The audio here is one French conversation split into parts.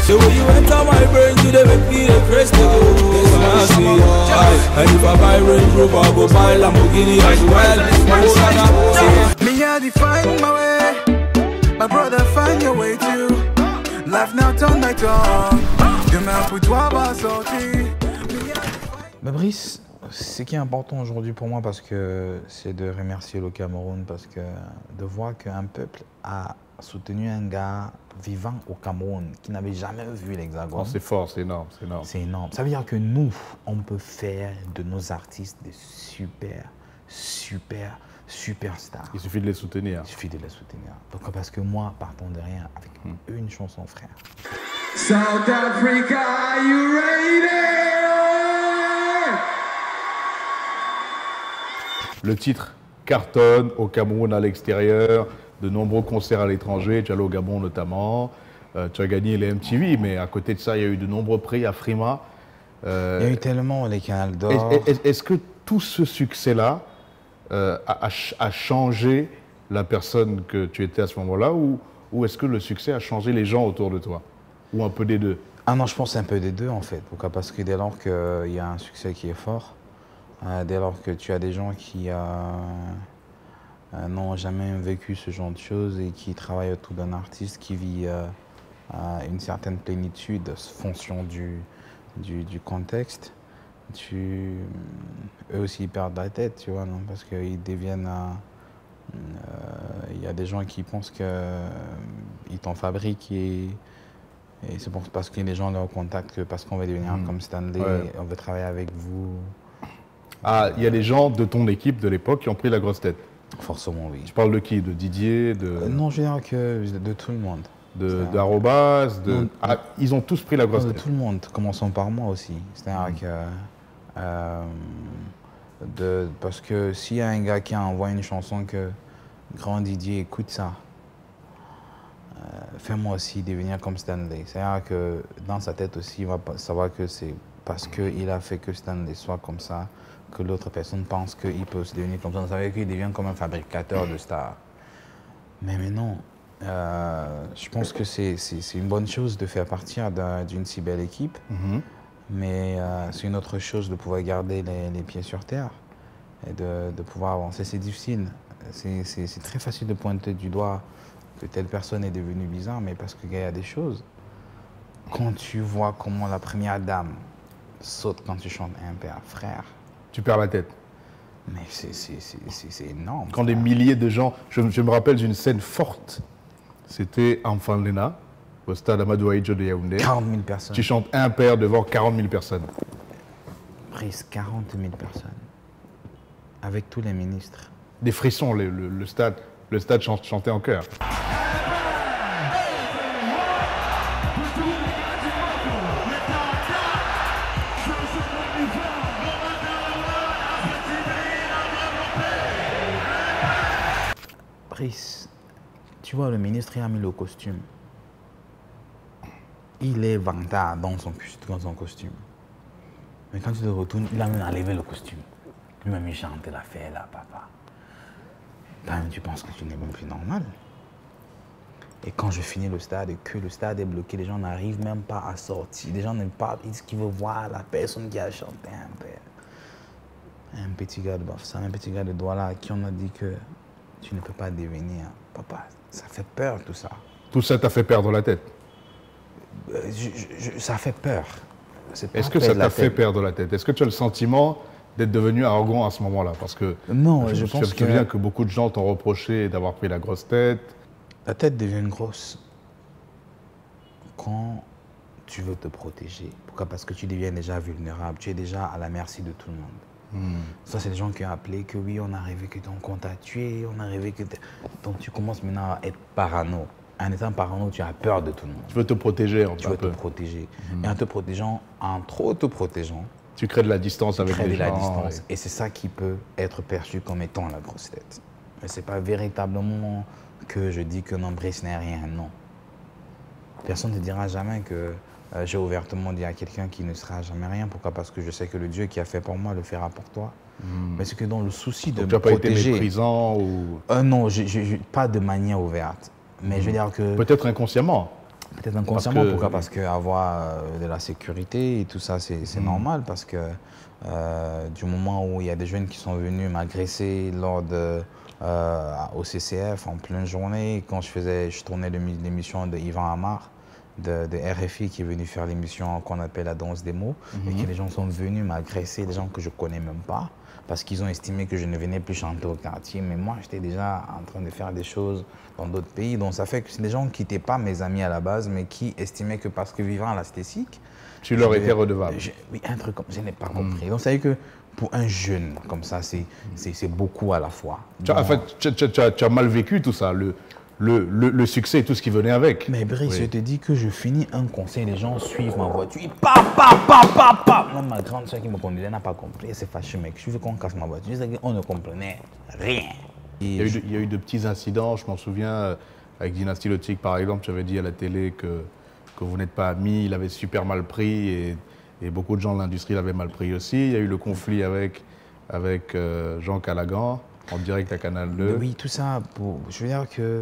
So when you enter my brain, you dey make me the first to go. And if I buy Range Rover, I go buy Lamborghini as well. Me I define my way, my brother find your way too. Life now turn by turn. Demain pour toi va sortir. Bah Brice, ce qui est important aujourd'hui pour moi, parce que c'est de remercier le Cameroun, parce que de voir qu'un peuple a soutenu un gars vivant au Cameroun qui n'avait jamais vu l'Hexagone. Oh, c'est fort, c'est énorme, c'est énorme. C'est énorme. Ça veut dire que nous, on peut faire de nos artistes des superstars. Il suffit de les soutenir. Il suffit de les soutenir. Donc, parce que moi, partons de rien avec une chanson, frère. South Africa, are you ready? Le titre cartonne au Cameroun, à l'extérieur, de nombreux concerts à l'étranger, tu es allé au Gabon notamment, tu as gagné les MTV, mais à côté de ça, il y a eu de nombreux prix à Frima. Il y a eu tellement les canals d'or. Est-ce que tout ce succès-là a changé la personne que tu étais à ce moment-là, ou est-ce que le succès a changé les gens autour de toi? Ou un peu des deux? Ah non, je pense un peu des deux en fait. Pourquoi? Parce que dès lors qu'il y a un succès qui est fort, dès lors que tu as des gens qui n'ont jamais vécu ce genre de choses et qui travaillent autour d'un artiste qui vit une certaine plénitude en fonction du contexte, eux aussi ils perdent la tête, tu vois, non? Parce qu'ils deviennent... Il y a des gens qui pensent qu'ils t'en fabriquent et c'est parce que les gens leur contactent que parce qu'on veut devenir comme Stanley, on veut travailler avec vous. Ah, il y a des gens de ton équipe de l'époque qui ont pris la grosse tête. Forcément, oui. Tu parles de qui? De Didier, non, je veux dire que de tout le monde. D'Arobase, ils ont tous pris la grosse tête. De tout le monde, commençons par moi aussi. C'est-à-dire que parce que s'il y a un gars qui envoie une chanson que grand Didier écoute ça, fais-moi aussi devenir comme Stanley. C'est-à-dire que dans sa tête aussi, il va savoir que c'est parce qu'il a fait que Stanley soit comme ça, que l'autre personne pense qu'il peut se devenir comme ça. Ça veut dire qu'il devient comme un fabricateur de stars. Mais non, je pense que c'est une bonne chose de faire partir d'une si belle équipe. Mais c'est une autre chose de pouvoir garder les pieds sur terre et de pouvoir avancer. C'est difficile. C'est très facile de pointer du doigt que telle personne est devenue bizarre, mais parce qu'il y a des choses. Quand tu vois comment la première dame saute quand tu chantes un père, frère. Tu perds la tête. Mais c'est énorme. Quand des milliers de gens... Je me rappelle d'une scène forte. C'était en Fanlena, au stade Amadou Ahidjo de Yaoundé. 40 000 personnes. Tu chantes un père devant 40 000 personnes. Presque 40 000 personnes. Avec tous les ministres. Des frissons, le stade chantait en chœur. Brice, tu vois, le ministre il a mis le costume. Il est vantard dans son costume. Mais quand tu te retournes, il a même enlevé le costume. Lui-même, il chantait l'affaire là, papa. Ben, tu penses que tu n'es même plus normal. Et quand je finis le stade et que le stade est bloqué, les gens n'arrivent même pas à sortir. Les gens n'aiment pas, ils disent qu'ils veulent voir la personne qui a chanté un père. Un petit gars de Bafoussam, un petit gars de Douala, qui on a dit que tu ne peux pas devenir. Papa, ça fait peur tout ça. Tout ça t'a fait perdre la tête? Ça fait peur. Est-ce que ça t'a fait perdre la tête? Est-ce que tu as le sentiment d'être devenu arrogant à ce moment-là? Parce que non, je pense que... Je me souviens que beaucoup de gens t'ont reproché d'avoir pris la grosse tête. La tête devient grosse quand tu veux te protéger. Pourquoi? Parce que tu deviens déjà vulnérable. Tu es déjà à la merci de tout le monde. Ça, c'est les gens qui ont appelé que oui, on a rêvé que ton compte t'a tué, on a rêvé que... Donc tu commences maintenant à être parano. En étant parano, tu as peur de tout le monde. Tu veux te protéger un peu. Tu veux te protéger. Et en te protégeant, en trop te protégeant, tu crées de la distance avec les gens. Distance. Et c'est ça qui peut être perçu comme étant la grosse tête. Mais ce n'est pas véritablement que je dis que non, Brice n'est rien, non. Personne ne te dira jamais que j'ai ouvertement dit à quelqu'un qui ne sera jamais rien. Pourquoi? Parce que je sais que le Dieu qui a fait pour moi le fera pour toi. Mais c'est que dans le souci de Donc, me tu n'as pas été protéger... méprisant ou... Non, pas de manière ouverte. Mais je veux dire que... Peut-être inconsciemment. Peut-être inconsciemment, Parce que- pourquoi? Parce qu'avoir de la sécurité et tout ça, c'est normal. Parce que du moment où il y a des jeunes qui sont venus m'agresser au CCF en pleine journée, quand je tournais l'émission de Yvan Amar, de RFI, qui est venu faire l'émission qu'on appelle La danse des mots, et que les gens sont venus m'agresser, des gens que je ne connais même pas, parce qu'ils ont estimé que je ne venais plus chanter au quartier. Mais moi, j'étais déjà en train de faire des choses dans d'autres pays. Donc ça fait que c'est des gens qui n'étaient pas mes amis à la base, mais qui estimaient que parce que vivant à l'esthétique, Tu leur étais redevable. oui, un truc comme ça, je n'ai pas compris. Donc ça veut dire que pour un jeune comme ça, c'est beaucoup à la fois. En fait, tu as mal vécu tout ça, le succès et tout ce qui venait avec. Mais Brice, Oui. je te dis que je finis un conseil, les gens suivent ma voiture, ils Même ma grande soeur qui me conduisait n'a pas compris, elle s'est fâchée, mec. Je veux qu'on casse ma voiture. On ne comprenait rien. Il y a eu de petits incidents, je m'en souviens, avec Dynasty Lotique par exemple, tu avais dit à la télé que vous n'êtes pas amis, il avait super mal pris et beaucoup de gens de l'industrie l'avaient mal pris aussi. Il y a eu le conflit avec Jean Callaghan en direct à Canal 2. Oui, tout ça, je veux dire que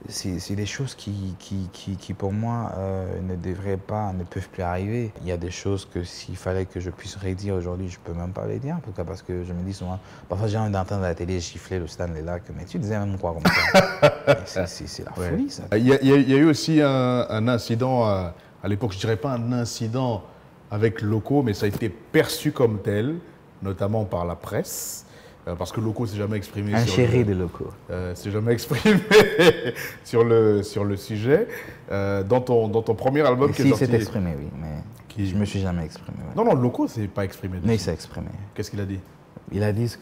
c'est des choses qui pour moi, ne peuvent plus arriver. Il y a des choses que s'il fallait que je puisse redire aujourd'hui, je ne peux même pas les dire. Pourquoi? Parce que je me dis souvent, parfois j'ai envie d'entendre à la télé gifler le Stanley là, mais tu disais même quoi comme ça? C'est la folie, ça. Il y a eu aussi un incident, à l'époque, je ne dirais pas un incident avec Loco, mais ça a été perçu comme tel, notamment par la presse. Parce que Loco s'est jamais exprimé Un sur chéri de Loco. s'est jamais exprimé sur le sujet. Dans ton premier album qui est Si, il sorti... s'est exprimé, oui, mais je ne me suis jamais exprimé. Ouais. Non, Loco s'est pas exprimé dessus. Mais il s'est exprimé. Qu'est-ce qu'il a dit? Il a dit ce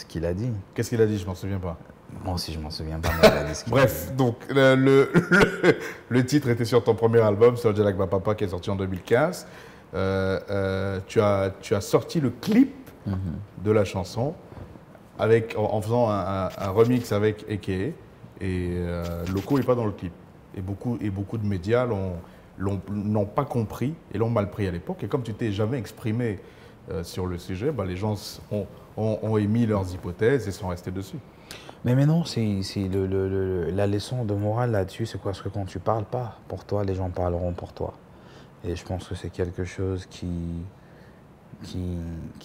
qu'il a dit. Qu'est-ce qu'il a dit? Je m'en souviens pas. Moi aussi, je m'en souviens pas, mais il a dit ce qu'il a Bref, donc le titre était sur ton premier album, Soldier Like My Papa, qui est sorti en 2015. Tu as sorti le clip de la chanson en faisant un remix avec Eke, et Loco n'est pas dans le clip. Et beaucoup de médias n'ont pas compris et l'ont mal pris à l'époque. Et comme tu t'es jamais exprimé sur le sujet, les gens ont émis leurs hypothèses et sont restés dessus. Mais maintenant, la leçon de morale là-dessus, c'est quoi? Parce que quand tu parles pas pour toi, les gens parleront pour toi. Et je pense que c'est quelque chose qui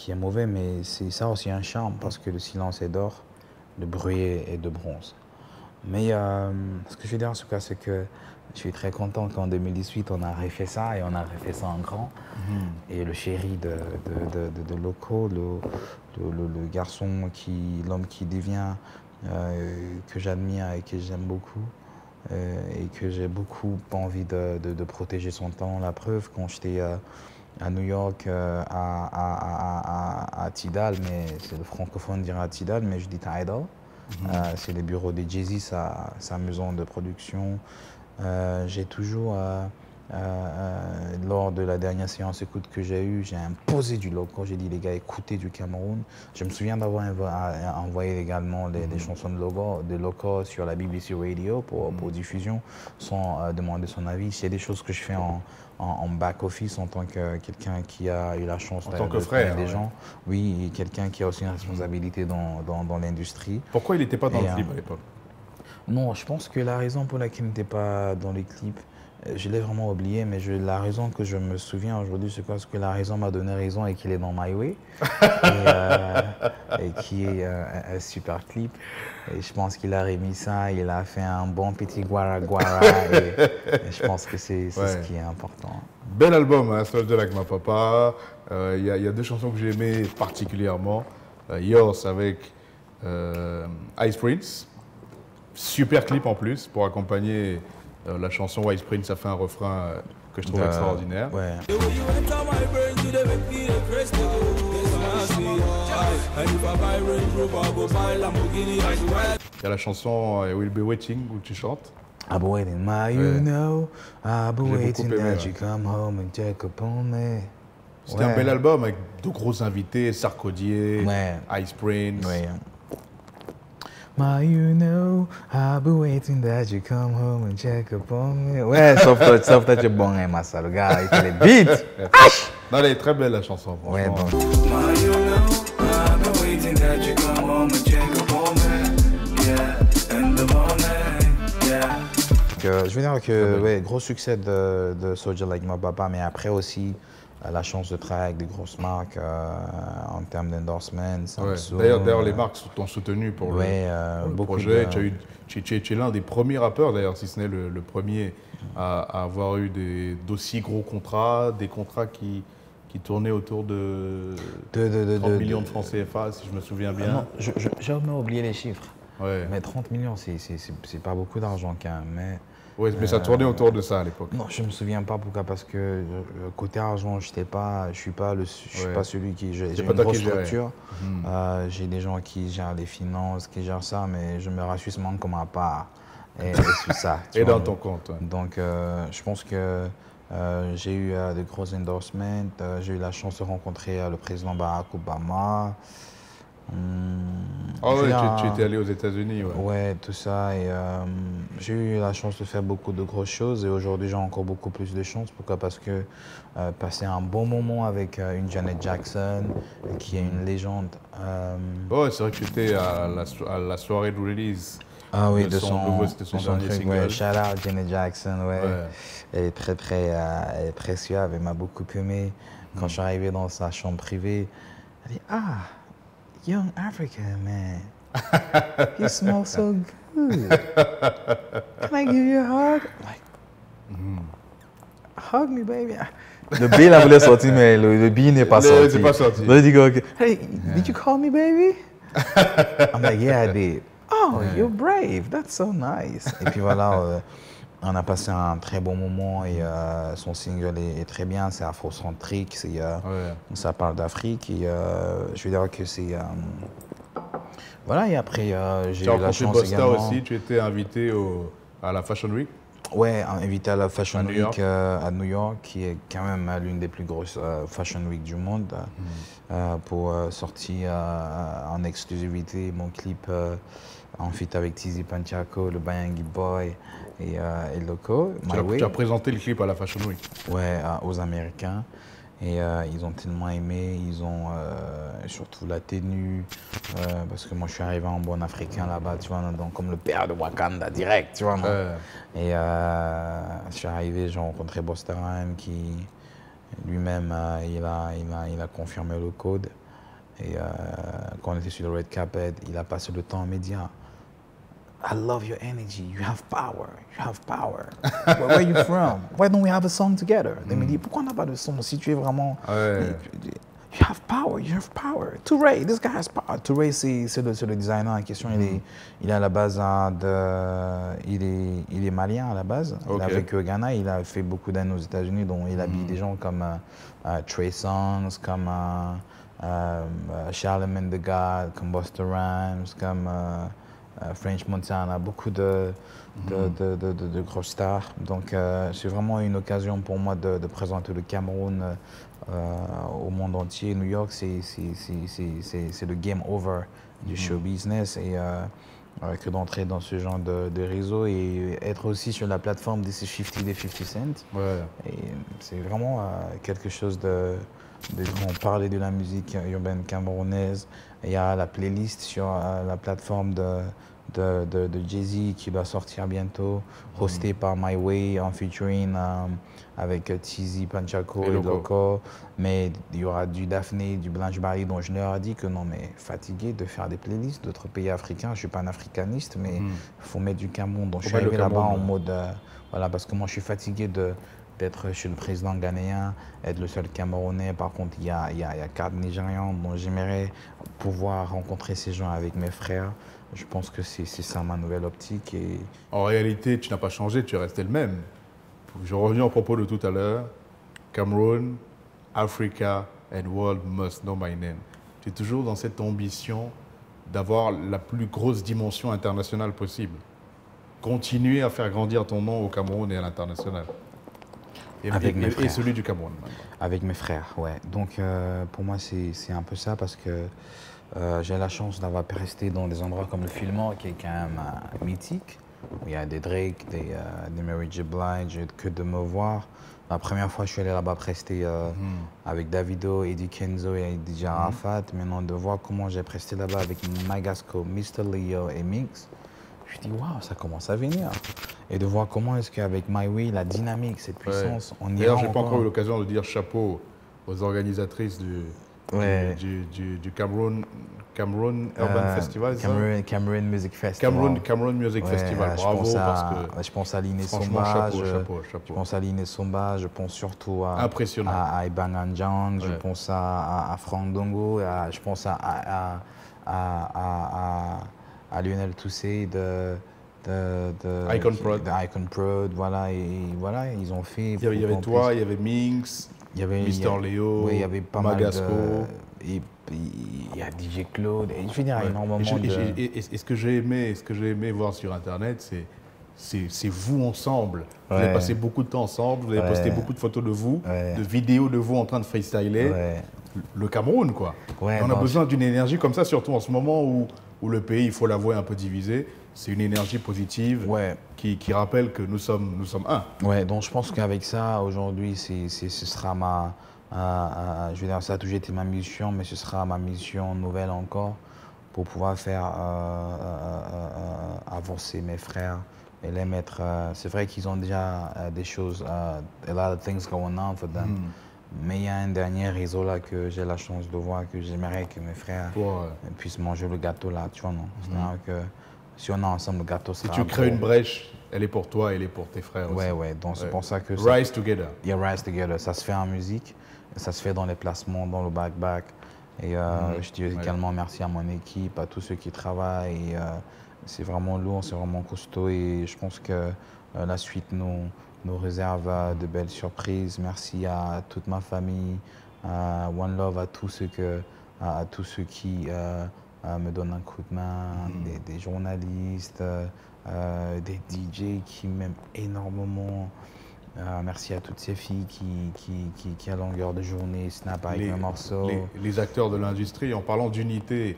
est mauvais, mais c'est ça aussi un charme, parce que le silence est d'or, le bruit est de bronze. Mais ce que je veux dire en tout cas, c'est que je suis très content qu'en 2018, on a refait ça, et on a refait ça en grand. Et le chéri de Loco, le garçon, l'homme qui devient, que j'admire et que j'aime beaucoup, et que j'ai beaucoup envie de protéger son temps. La preuve, quand j'étais à New York, à Tidal, mais c'est le francophone dirait Tidal, mais je dis Tidal. C'est les bureaux de Jay-Z, sa maison de production. J'ai toujours, lors de la dernière séance écoute que j'ai eue, j'ai imposé du Loco. J'ai dit, les gars, écoutez du Cameroun. Je me souviens d'avoir envoyé également des chansons de Loco sur la BBC Radio pour diffusion, sans demander son avis. C'est des choses que je fais en back-office en tant que quelqu'un qui a eu la chance de connaître des gens. Oui, et quelqu'un qui a aussi une responsabilité dans l'industrie. Pourquoi il n'était pas dans le clip à l'époque? Non, je pense que la raison pour laquelle il n'était pas dans les clips, je l'ai vraiment oublié, mais la raison que je me souviens aujourd'hui, c'est parce que la raison m'a donné raison et qu'il est dans My Way, et qui est un super clip. Et je pense qu'il a remis ça, il a fait un bon petit guara guara, et je pense que c'est ce qui est important. Bel album, hein, Soldier Like My Papa. Il y a deux chansons que j'ai aimées particulièrement. Yours avec Ice Prince. Super clip en plus pour accompagner la chanson Ice Prince. Ça fait un refrain que je trouve extraordinaire. Ouais. Il y a la chanson We'll Be Waiting où tu chantes. I've been waiting, my you know. I've been waiting beaucoup aimé, that you come home and check upon me. C'était un bel album avec de gros invités, Sarkodier, Ouais. Ice Prince. Ouais. My, you know, I'll be waiting that you come home and check up on me. Ouais, Soft Touch est bon, hein, Massa. Le gars, il fait les beats. Non, elle est très belle la chanson. Ouais, franchement. donc. My, you know, I've been waiting that you come home and check up on me. Yeah, in the morning. Yeah. Je veux dire que, ouais, gros succès de Soulja Like My Papa, mais après aussi, la chance de travailler avec des grosses marques en termes d'endorsement. Ouais. Samsung, D'ailleurs, les marques t'ont soutenu pour le, ouais, pour le beaucoup projet. de- Tu es l'un des premiers rappeurs, d'ailleurs, si ce n'est le premier, à avoir eu d'aussi gros contrats, des contrats qui tournaient autour de 30 millions de francs CFA, si je me souviens bien. Non, j'ai jamais oublié les chiffres. Ouais. Mais 30 millions, c'est pas beaucoup d'argent quand même. Mais Ouais, mais ça tournait autour de ça à l'époque. non, je me souviens pas pourquoi, parce que côté argent, je suis pas celui qui j'ai C'est une pas toi grosse qui gérais. structure. J'ai des gens qui gèrent les finances, qui gèrent ça, mais je me rassure seulement comme à part. Et c'est ça. tu Et vois. dans ton compte. Ouais. Donc, je pense que j'ai eu de gros endorsements. J'ai eu la chance de rencontrer le président Barack Obama. Ah Je veux ouais, dire, tu étais allé aux États-Unis. Ouais. ouais, tout ça. Et j'ai eu la chance de faire beaucoup de grosses choses. Et aujourd'hui, j'ai encore beaucoup plus de chance. Pourquoi? Parce que passer un bon moment avec une Janet Jackson, qui est une légende. Ouais, c'est vrai que tu étais à la soirée de release. Ah oui, de son dernier truc, single. ouais. Shout out Janet Jackson, ouais. Ouais. Elle est elle est très suave, elle m'a beaucoup aimé. Quand je suis arrivé dans sa chambre privée, elle dit, ah, young African man, you smell so good. Can I give you a hug? I'm like, hug me, baby. Le B, là, voulait sortir, mais le B n'est pas sorti. C'est pas sorti. Donc, il dit, OK, hey, did you call me, baby? I'm like, yeah, I did. Oh, you're brave. That's so nice. Et puis voilà, on a passé un très bon moment et son single est très bien. C'est afrocentrique, ça parle d'Afrique et je veux dire que c'est... voilà, et après, j'ai Tu as eu la rencontré chance Busta également... aussi, tu étais invité à la Fashion Week. Ouais, invité à la Fashion À New Week York. à New York, qui est quand même l'une des plus grosses Fashion Week du monde, pour sortir en exclusivité mon clip en feat avec Tizi Panchaco, le Bayangi Boy et Loco, My Way. Tu as présenté le clip à la Fashion Week. Ouais, aux Américains. Et ils ont tellement aimé, ils ont surtout la tenue, parce que moi je suis arrivé en bon africain là-bas, tu vois, donc, comme le père de Wakanda direct, tu vois. Non? Et je suis arrivé, j'ai rencontré Busta Rhymes qui lui-même, il a confirmé le code. Et quand on était sur le red carpet, il a passé le temps à me dire, I love your energy. You have power. You have power. Where are you from? Why don't we have a song together? Il me dit, pourquoi on n'a pas de son si tu es vraiment... You have power. You have power. Touré, this guy has power. Touré, c'est le designer en question. Il est à la base il est malien à la base. Il a vécu au Ghana. Il a fait beaucoup d'années aux États-Unis, dont il habille des gens comme Trey Songz, comme Charlemagne the God, comme Busta Rhymes, comme... French Montana, beaucoup de grosses stars. Donc c'est vraiment une occasion pour moi de présenter le Cameroun au monde entier. New York, c'est le game over du show business et que d'entrer dans ce genre de réseau et être aussi sur la plateforme des 50 Cent. Ouais. Et c'est vraiment quelque chose de grand. Parler de la musique urbaine camerounaise. Il y a la playlist sur la plateforme de Jay-Z qui doit sortir bientôt, hosté par My Way en featuring avec Tizi, Panchaco et Loco. Mais il y aura du Daphné, du Blanche Barry, dont je leur ai dit que non, mais fatigué de faire des playlists d'autres pays africains. Je ne suis pas un africaniste, mais il faut mettre du Cameroun. Donc je suis arrivé là-bas en mode, voilà, parce que moi je suis fatigué d'être chez le président ghanéen, être le seul Camerounais. Par contre, il y a 4 Nigérians dont j'aimerais pouvoir rencontrer ces gens avec mes frères. Je pense que c'est ça ma nouvelle optique. Et... En réalité, tu n'as pas changé, tu es resté le même. Je reviens au propos de tout à l'heure. Cameroun, Africa and world must know my name. Tu es toujours dans cette ambition d'avoir la plus grosse dimension internationale possible. Continuer à faire grandir ton nom au Cameroun et à l'international. Et celui du Cameroun. Avec mes frères, ouais. Donc pour moi, c'est un peu ça parce que J'ai la chance d'avoir pu rester dans des endroits comme le Fillmore, qui est quand même mythique, où il y a des Drake, des Mary J. Blige, que de me voir. La première fois, je suis allé là-bas prester avec Davido, Eddie Kenzo et DJ Arafat. Maintenant, de voir comment j'ai presté là-bas avec Magasco, Mr. Leo et Mix, je me dis, waouh, ça commence à venir. Et de voir comment est-ce qu'avec My Way, la dynamique, cette puissance, on y D'ailleurs, j'ai pas encore eu l'occasion de dire chapeau aux organisatrices du Cameroon Urban Festival. Cameroon Music Festival. Cameroon Music Festival. Bravo, je pense à Liné franchement, Somba. chapeau. Je pense à Liné Somba. Je pense surtout Impressionnant. à Ibang Anjang. Je pense à Franck Dongo. Je pense à Lionel Toussé de Icon Prod, voilà, et voilà, ils ont fait. Il y avait toi, il y avait Minx, il y avait Mr. Léo, il y avait pas Magasco. Et il y a DJ Claude, et je veux dire, énormément de. Et ce que j'ai aimé voir sur Internet, c'est vous ensemble. Vous avez passé beaucoup de temps ensemble, vous avez posté beaucoup de photos de vous, de vidéos de vous en train de freestyler. Le Cameroun, quoi. Et on a besoin d'une énergie comme ça, surtout en ce moment où le pays, il faut l'avouer, est un peu divisé. C'est une énergie positive qui rappelle que nous sommes un. Ouais, donc je pense qu'avec ça, aujourd'hui, ce sera je veux dire, ça a toujours été ma mission, mais ce sera ma mission nouvelle encore pour pouvoir faire avancer mes frères et les mettre. C'est vrai qu'ils ont déjà des choses, a lot of things going on for them. Mais il y a un dernier réseau là que j'ai la chance de voir, que j'aimerais que mes frères puissent manger le gâteau là, tu vois, non? C'est-à-dire que si on est ensemble, le gâteau sera. Si tu crées une brèche, elle est pour toi, elle est pour tes frères aussi. Ouais, donc c'est pour ça que. Rise together. Yeah, rise together. Ça se fait en musique, ça se fait dans les placements, dans le back-back. Et je dis également merci à mon équipe, à tous ceux qui travaillent. Et, c'est vraiment lourd, c'est vraiment costaud. Et je pense que la suite nous réserve de belles surprises. Merci à toute ma famille, One Love, à tous ceux qui me donnent un coup de main, des journalistes, des DJ qui m'aiment énormément. Merci à toutes ces filles qui à longueur de journée snap avec mes morceaux. Les acteurs de l'industrie, en parlant d'unité,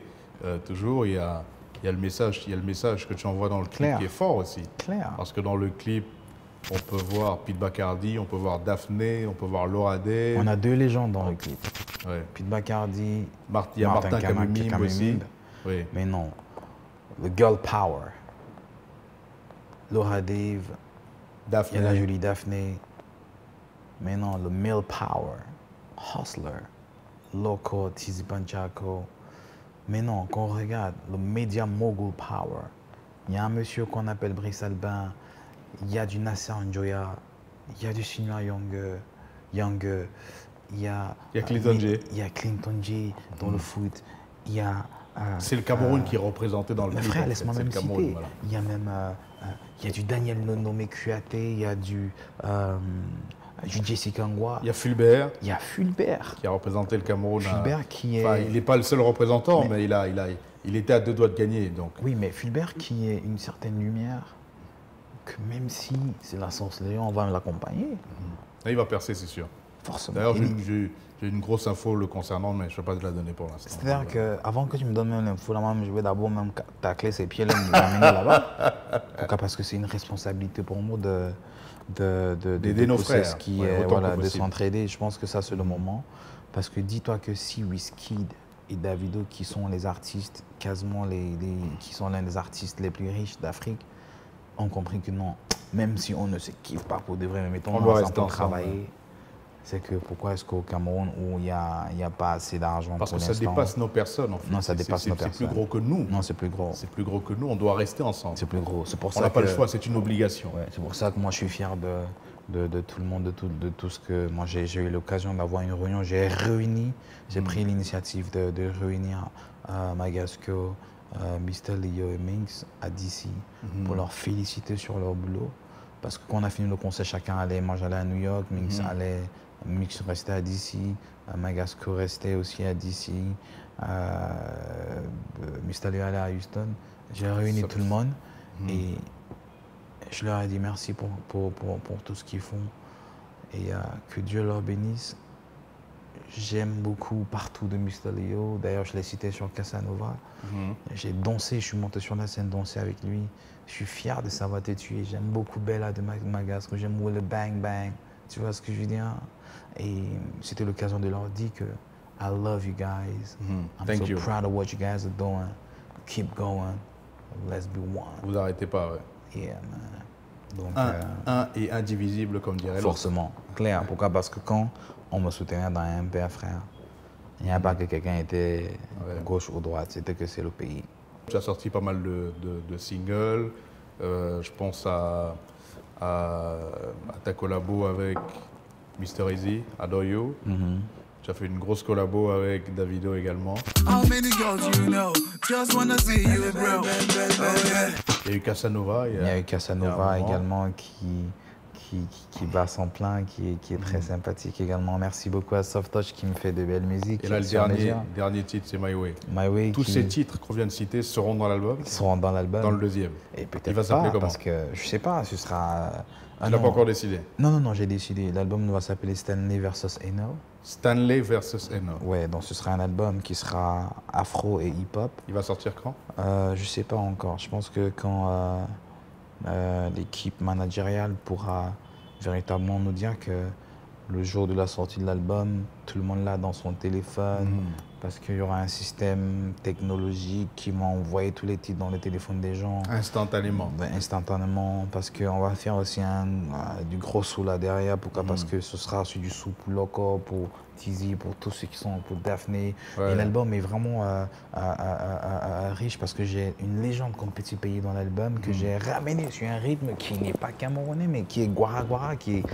toujours, il y a le message que tu envoies dans le clip qui est fort aussi. Clair. Parce que dans le clip, on peut voir Pete Bacardi, on peut voir Daphné, on peut voir Laura Day. On a deux légendes dans le clip. Pete Bacardi, il y a Martin Kamimim aussi. Oui. Mais non, le girl power. Laura Dave, Daphné. Il y a la jolie Daphné. Mais non, le male power. Hustler, Loco, Tizi Panchaco. Mais non, quand on regarde le media mogul power, il y a un monsieur qu'on appelle Brice Albin, il y a du Nasser Njoya, il y a du Senior Younger, il y a Clinton J. Il y a Clinton J dans le foot, il y a... c'est le Cameroun qui est représenté dans le clip. Frère, laisse-moi même citer. Voilà. Il y a même il y a du Daniel nommé Kuaté, il y a du Jessica Ngwa. Il y a Fulbert. Il y a Fulbert. Qui a représenté le Cameroun. Fulbert qui est... Enfin, il n'est pas le seul représentant, mais il était à 2 doigts de gagner. Donc. Oui, mais Fulbert qui est une certaine lumière, que même si c'est la Source Léon, on va l'accompagner. Il va percer, c'est sûr. Forcément. D'ailleurs, j'ai une grosse info le concernant, mais je ne vais pas te la donner pour l'instant. C'est-à-dire qu'avant que tu me donnes même l'info, je vais d'abord même tacler ses pieds, me l'amener là-bas. En tout cas, parce que c'est une responsabilité pour moi d'aider nos frères, de s'entraider. Je pense que ça, c'est le moment. Parce que dis-toi que si Wizkid et Davido, qui sont les artistes, quasiment qui sont l'un des artistes les plus riches d'Afrique, ont compris que non, même si on ne se kiffe pas pour de vrai, mais mettons, on doit rester ensemble, travailler. C'est que pourquoi est-ce qu'au Cameroun, où il n'y a pas assez d'argent pour l'instant... Parce que ça dépasse nos personnes, en fait. Non, ça dépasse nos personnes. C'est plus gros que nous. Non, c'est plus gros. C'est plus gros que nous, on doit rester ensemble. C'est plus gros. C'est pour ça on n'a pas le choix, c'est une obligation. Ouais, c'est pour ça que moi, je suis fier de tout le monde, de tout ce que... Moi, j'ai eu l'occasion d'avoir une réunion. J'ai pris l'initiative de réunir Magasco, Mr. Leo et Minx à DC pour leur féliciter sur leur boulot. Parce que quand on a fini le concert, chacun allait. Moi, j'allais à New York, Mix restait à DC, Magasco restait aussi à DC, Mr. Leo allait à Houston. J'ai réuni tout le monde et je leur ai dit merci pour tout ce qu'ils font et que Dieu leur bénisse. j'aime beaucoup Partout de Mr. Leo. D'ailleurs, je l'ai cité sur Casanova. J'ai dansé, je suis monté sur la scène danser avec lui. Je suis fier de Savoir te tuer. J'aime beaucoup Bella de Magasco. J'aime le Bang Bang. Tu vois ce que je veux dire? Et c'était l'occasion de leur dire que I love you guys. I'm Thank so you. proud of what you guys are doing. Keep going. Let's be one. Vous arrêtez pas, ouais. Yeah, man. Donc, Un et indivisible, comme dirait l'autre. forcément. Clair. Pourquoi? Parce que quand on me soutenait dans un MP, frère, il n'y a pas que quelqu'un était gauche ou droite, c'était que c'est le pays. Tu as sorti pas mal de singles. Je pense à ta collabo avec Mr. Easy, Adore You. Tu as fait une grosse collabo avec Davido également. How many girls you know just wanna see you, bro? Oh, yeah. Il y a eu Casanova. Il y a eu Casanova il y a un moment. également qui bat son plein, qui est très sympathique également. Merci beaucoup à Soft Touch qui me fait de belles musiques. Et là, le sur dernier titre, c'est My Way. My Way, Tous qui ces titres qu'on vient de citer seront dans l'album, seront dans l'album. dans le deuxième. Et Il peut-être va s'appeler pas, comment? parce que je sais pas, ce sera... Tu n'as pas encore décidé. Non, j'ai décidé. L'album va s'appeler Stanley vs. Eno. Stanley versus Eno. Ouais, donc ce sera un album qui sera afro et hip-hop. Il va sortir quand? Je sais pas encore. Je pense que quand l'équipe managériale pourra véritablement nous dire que le jour de la sortie de l'album, tout le monde l'a dans son téléphone, parce qu'il y aura un système technologique qui va envoyer tous les titres dans le téléphone des gens. Instantanément. Instantanément, parce qu'on va faire aussi du gros sous là derrière. Pourquoi? Parce que ce sera aussi du sous pour Loco, pour Tizi, pour tous ceux qui sont, pour Daphné. Ouais. Et l'album est vraiment riche parce que j'ai une légende comme Petit Pays dans l'album que j'ai ramené sur un rythme qui n'est pas camerounais, mais qui est Guara, qui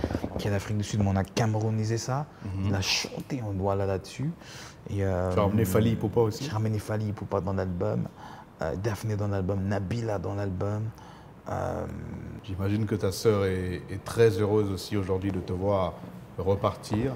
est d'Afrique du Sud. Mais on a camerounisé ça. Il a chanté en Douala là-dessus. Et, Tu as ramené Fally Ipupa aussi? j'ai ramené Fally Ipupa dans l'album, Daphné dans l'album, Nabila dans l'album. J'imagine que ta sœur est très heureuse aussi aujourd'hui de te voir repartir.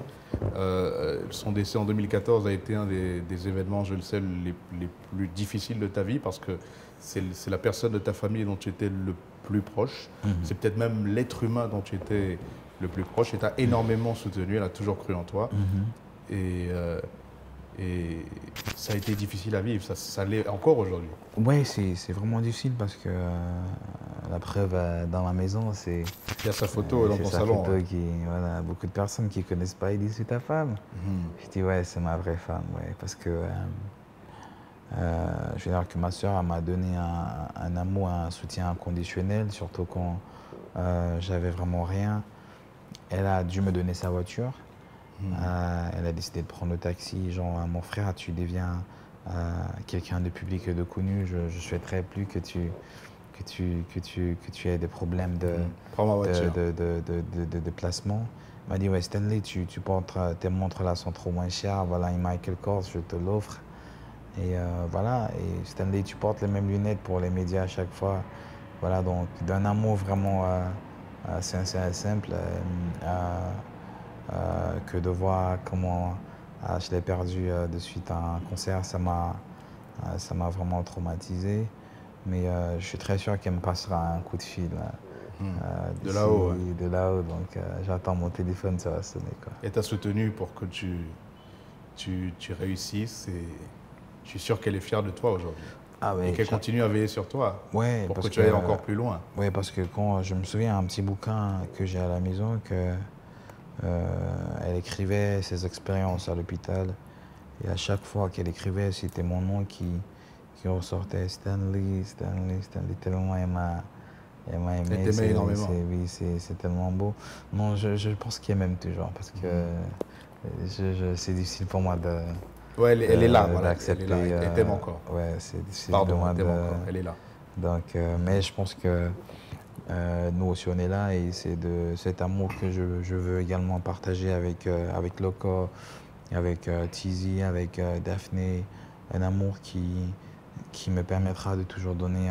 Son décès en 2014 a été un des événements, je le sais, les plus difficiles de ta vie parce que c'est la personne de ta famille dont tu étais le plus proche. C'est peut-être même l'être humain dont tu étais le plus proche et t'a énormément soutenu, elle a toujours cru en toi. Et ça a été difficile à vivre, ça l'est encore aujourd'hui. Ouais, c'est vraiment difficile parce que la preuve dans ma maison, c'est Il y a sa photo dans c'est ton sa salon. photo Ouais. qui, voilà, beaucoup de personnes qui ne connaissent pas, ils disent c'est ta femme. Je dis ouais, c'est ma vraie femme, ouais, parce que je veux dire que ma soeur m'a donné un amour, un soutien inconditionnel, surtout quand j'avais vraiment rien. Elle a dû me donner sa voiture. Elle a décidé de prendre le taxi. Genre, mon frère, tu deviens quelqu'un de public et de connu. Je souhaiterais plus que tu aies des problèmes Prends ma voiture. de placement. Il m'a dit, ouais, Stanley, tu portes tes montres là sont trop moins chères. Voilà, un Michael Kors, je te l'offre. Et voilà, et Stanley, tu portes les mêmes lunettes pour les médias à chaque fois. Voilà, donc d'un amour vraiment simple. Que de voir comment je l'ai perdu de suite à un concert, ça m'a vraiment traumatisé. Mais je suis très sûr qu'elle me passera un coup de fil. De d'ici, là-haut, ouais. De là-haut, donc j'attends mon téléphone, ça va sonner, quoi. Et t'a soutenu pour que tu réussisses et je suis sûr qu'elle est fière de toi aujourd'hui. Ah ouais, Et qu'elle continue à veiller sur toi ouais, pour parce que tu ailles encore plus loin. Oui, parce que quand je me souviens un petit bouquin que j'ai à la maison, que elle écrivait ses expériences à l'hôpital. Et à chaque fois qu'elle écrivait, c'était mon nom qui ressortait. Stanley, tellement elle m'a aimé. Elle t'aimait énormément. Oui, c'est tellement beau. Non, je pense qu'elle m'aime toujours parce que c'est difficile pour moi de... Ouais, elle est là, voilà. d'accepter. Elle est là, elle t'aime encore. Ouais, c'est difficile Pardon, pour moi elle t'aime encore, elle est là. Donc, mais je pense que nous aussi on est là et c'est de cet amour que je veux également partager avec Loco, avec Tizi, avec Daphné, un amour qui me permettra de toujours donner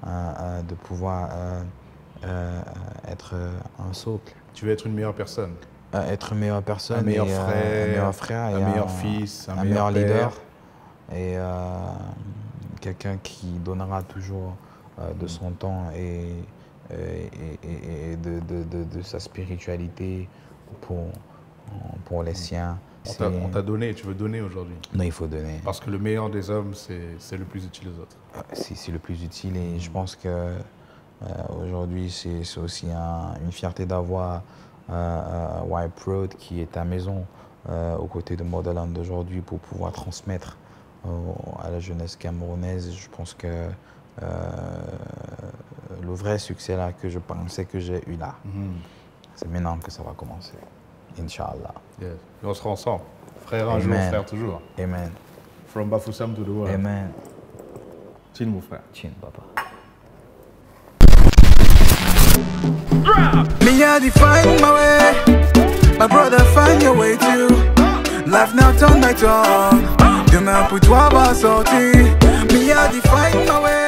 de pouvoir être un socle. Tu veux être une meilleure personne, Être une meilleure personne, un meilleur et, frère, et un meilleur fils, un meilleur père. leader et quelqu'un qui donnera toujours de son temps et de sa spiritualité pour les siens. On t'a donné, tu veux donner aujourd'hui. Non, il faut donner. Parce que le meilleur des hommes, c'est le plus utile aux autres. C'est le plus utile et je pense que aujourd'hui, c'est aussi une fierté d'avoir White Road qui est à maison aux côtés de Modeland d'aujourd'hui pour pouvoir transmettre à la jeunesse camerounaise. Je pense que le vrai succès là que je pensais que j'ai eu là, c'est maintenant que ça va commencer. Inch'Allah. Yes. Et on sera ensemble. Frère un jour, frère toujours. Amen. From Bafoussam to the world. Amen. Chin, mon frère. Chin, papa. Me, I define my way. My brother, find your way too. Life now turn by turn. Demain pour toi va sortir. Me, I define my way.